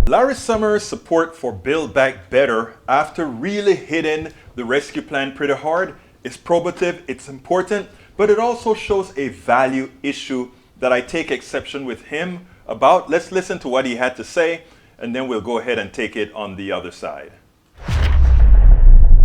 Larry Summers' support for Build Back Better after really hitting the rescue plan pretty hard is probative, it's important, but it also shows a value issue that I take exception with him about. Let's listen to what he had to say, and then we'll go ahead and take it on the other side.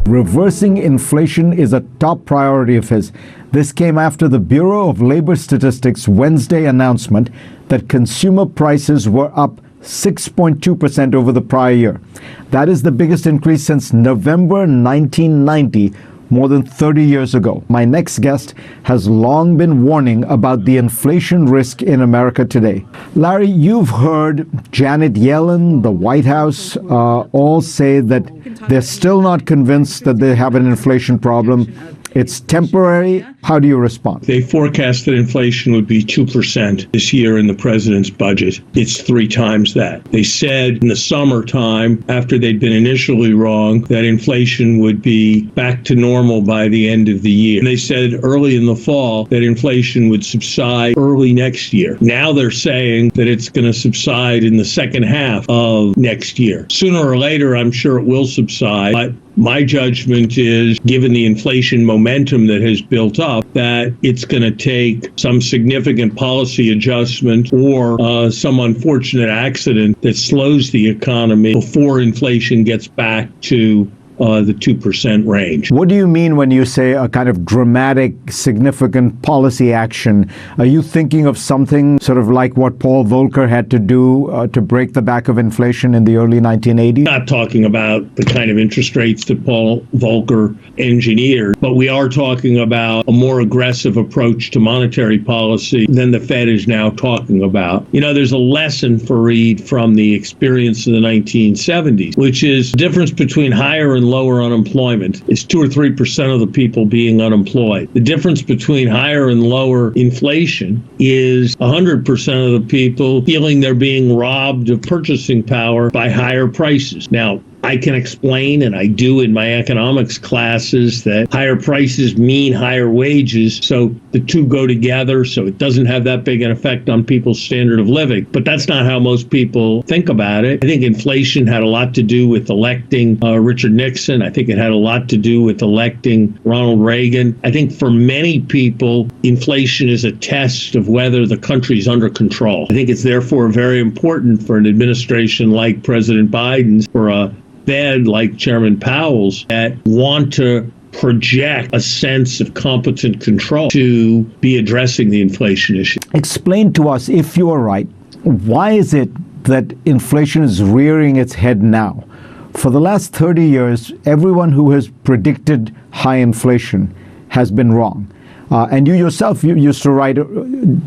Reversing inflation is a top priority of his. This came after the Bureau of Labor Statistics' Wednesday announcement that consumer prices were up 6.2% over the prior year. That is the biggest increase since November 1990, more than 30 years ago. My next guest has long been warning about the inflation risk in America today. Larry, you've heard Janet Yellen, the White House, all say that they're still not convinced that they have an inflation problem. It's temporary. How do you respond? They forecast that inflation would be 2% this year in the president's budget. It's 3 times that. They said in the summertime, after they'd been initially wrong, that inflation would be back to normal by the end of the year. And they said early in the fall that inflation would subside early next year. Now they're saying that it's going to subside in the second half of next year. Sooner or later, I'm sure it will subside. But my judgment is, given the inflation momentum that has built up, that it's going to take some significant policy adjustment or some unfortunate accident that slows the economy before inflation gets back to the 2% range. What do you mean when you say a kind of dramatic, significant policy action? Are you thinking of something sort of like what Paul Volcker had to do to break the back of inflation in the early 1980s? Not talking about the kind of interest rates that Paul Volcker engineered, but we are talking about a more aggressive approach to monetary policy than the Fed is now talking about. You know, there's a lesson, Fareed, from the experience of the 1970s, which is the difference between higher and lower unemployment is 2 or 3% of the people being unemployed. The difference between higher and lower inflation is 100% of the people feeling they're being robbed of purchasing power by higher prices. Now, I can explain, and I do in my economics classes, that higher prices mean higher wages, so the two go together, so it doesn't have that big an effect on people's standard of living. But that's not how most people think about it. I think inflation had a lot to do with electing Richard Nixon. I think it had a lot to do with electing Ronald Reagan. I think for many people, inflation is a test of whether the country's under control. I think it's therefore very important for an administration like President Biden's, for a Fed like Chairman Powell's, that want to project a sense of competent control to be addressing the inflation issue. Explain to us, if you are right, why is it that inflation is rearing its head now? For the last 30 years, everyone who has predicted high inflation has been wrong. And you yourself, you used to write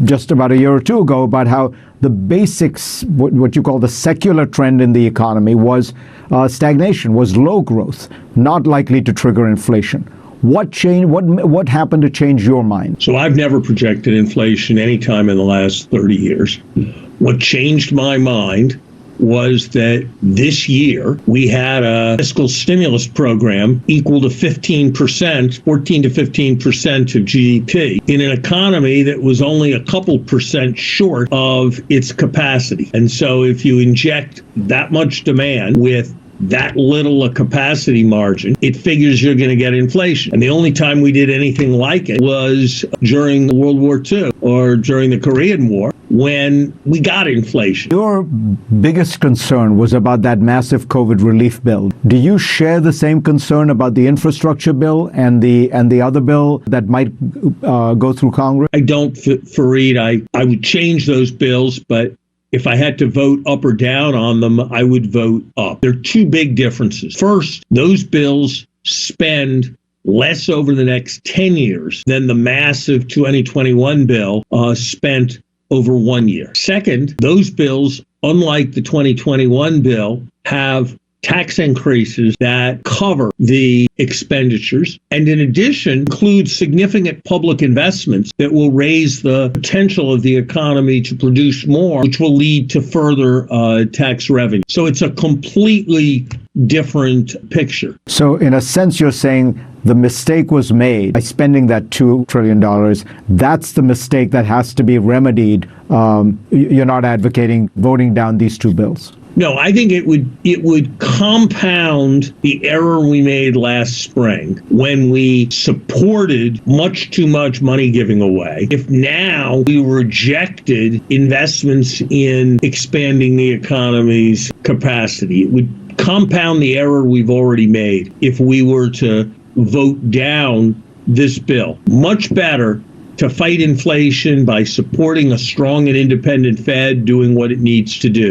just about a year or two ago about how the basics, what you call the secular trend in the economy, was stagnation, was low growth, not likely to trigger inflation. What changed? What happened to change your mind? So I've never projected inflation any time in the last 30 years. What changed my mind was that this year we had a fiscal stimulus program equal to 15%, 14 to 15% of GDP in an economy that was only a couple percent short of its capacity. And so if you inject that much demand with that little a capacity margin, it figures you're going to get inflation. And the only time we did anything like it was during World War II or during the Korean War, when we got inflation. Your biggest concern was about that massive COVID relief bill. Do you share the same concern about the infrastructure bill and the other bill that might go through Congress? I don't, Fareed. I would change those bills, but if I had to vote up or down on them, I would vote up. There are two big differences. First, those bills spend less over the next 10 years than the massive 2021 bill spent over 1 year. Second, those bills, unlike the 2021 bill, have tax increases that cover the expenditures, and in addition include significant public investments that will raise the potential of the economy to produce more, which will lead to further tax revenue. So it's a completely different picture. So in a sense, you're saying the mistake was made by spending that $2 trillion. That's the mistake that has to be remedied. You're not advocating voting down these two bills. No, I think it would compound the error we made last spring when we supported much too much money giving away. If now we rejected investments in expanding the economy's capacity, it would compound the error we've already made if we were to vote down this bill. Much better to fight inflation by supporting a strong and independent Fed doing what it needs to do.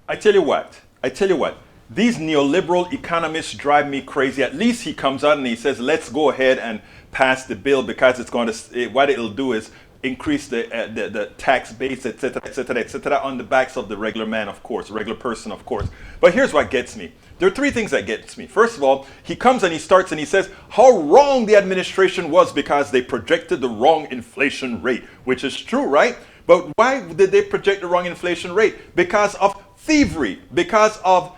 I tell you what, these neoliberal economists drive me crazy. At least he comes out and he says, let's go ahead and pass the bill because it's going to, what it'll do is increase the tax base, et cetera, on the backs of the regular man, of course, regular person, of course. But here's what gets me. There are three things that gets me. First of all, he comes and he starts and he says how wrong the administration was because they projected the wrong inflation rate, which is true, right? But why did they project the wrong inflation rate? Because of thievery, because of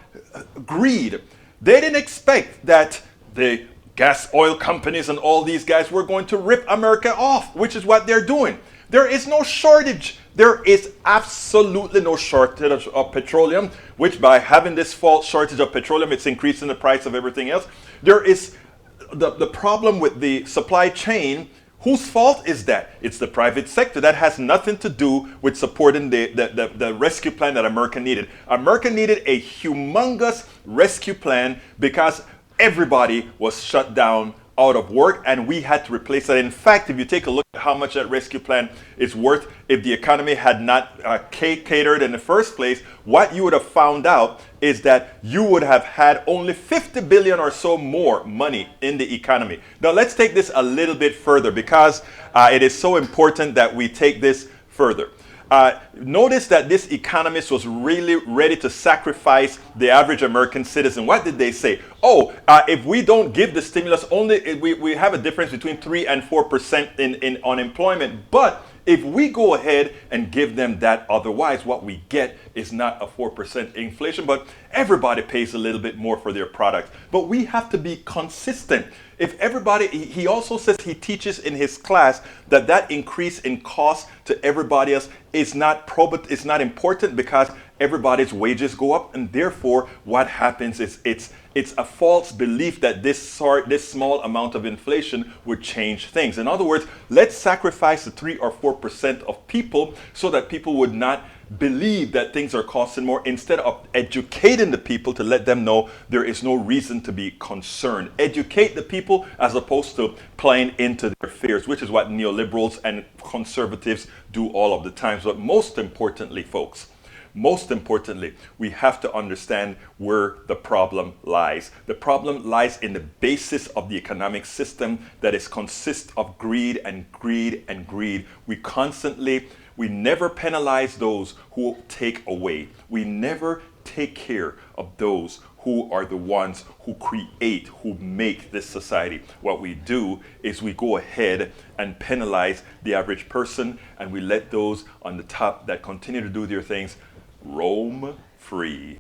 greed. They didn't expect that the gas oil companies and all these guys were going to rip America off, which is what they're doing. There is no shortage. There is absolutely no shortage of petroleum, which by having this false shortage of petroleum, it's increasing the price of everything else. There is the problem with the supply chain. Whose fault is that? It's the private sector. That has nothing to do with supporting the rescue plan that America needed. America needed a humongous rescue plan because everybody was shut down, out of work, and we had to replace that. In fact, if you take a look at how much that rescue plan is worth, if the economy had not catered in the first place, what you would have found out is that you would have had only 50 billion or so more money in the economy. Now let's take this a little bit further because it is so important that we take this further. Notice that this economist was really ready to sacrifice the average American citizen. What did they say? Oh, if we don't give the stimulus, only we have a difference between 3 and 4% in unemployment. But if we go ahead and give them that, otherwise what we get is not a 4% inflation, but everybody pays a little bit more for their product. But we have to be consistent. If everybody, he also says he teaches in his class that increase in cost to everybody else is not important because everybody's wages go up, and therefore what happens is it's a false belief that this small amount of inflation would change things. In other words, let's sacrifice the 3 or 4% of people so that people would not believe that things are costing more, instead of educating the people to let them know there is no reason to be concerned. Educate the people as opposed to playing into their fears, which is what neoliberals and conservatives do all of the time. But most importantly, folks, we have to understand where the problem lies. The problem lies in the basis of the economic system that consists of greed and greed and greed. We never penalize those who take away. We never take care of those who are the ones who create, who make this society. What we do is we go ahead and penalize the average person, and we let those on the top that continue to do their things roam free.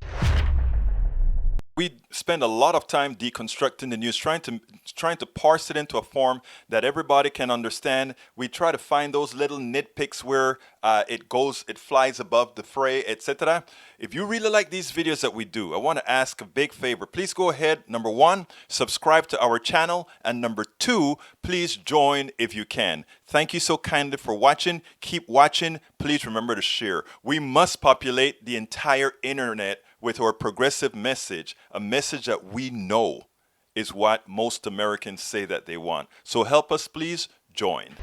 We spend a lot of time deconstructing the news, trying to parse it into a form that everybody can understand. We try to find those little nitpicks where it flies above the fray, etc. If you really like these videos that we do, I want to ask a big favor. Please go ahead, number 1, subscribe to our channel, and number 2, please join if you can. Thank you so kindly for watching. Keep watching. Please remember to share. We must populate the entire internet with our progressive message, a message that we know is what most Americans say that they want. So help us, please join.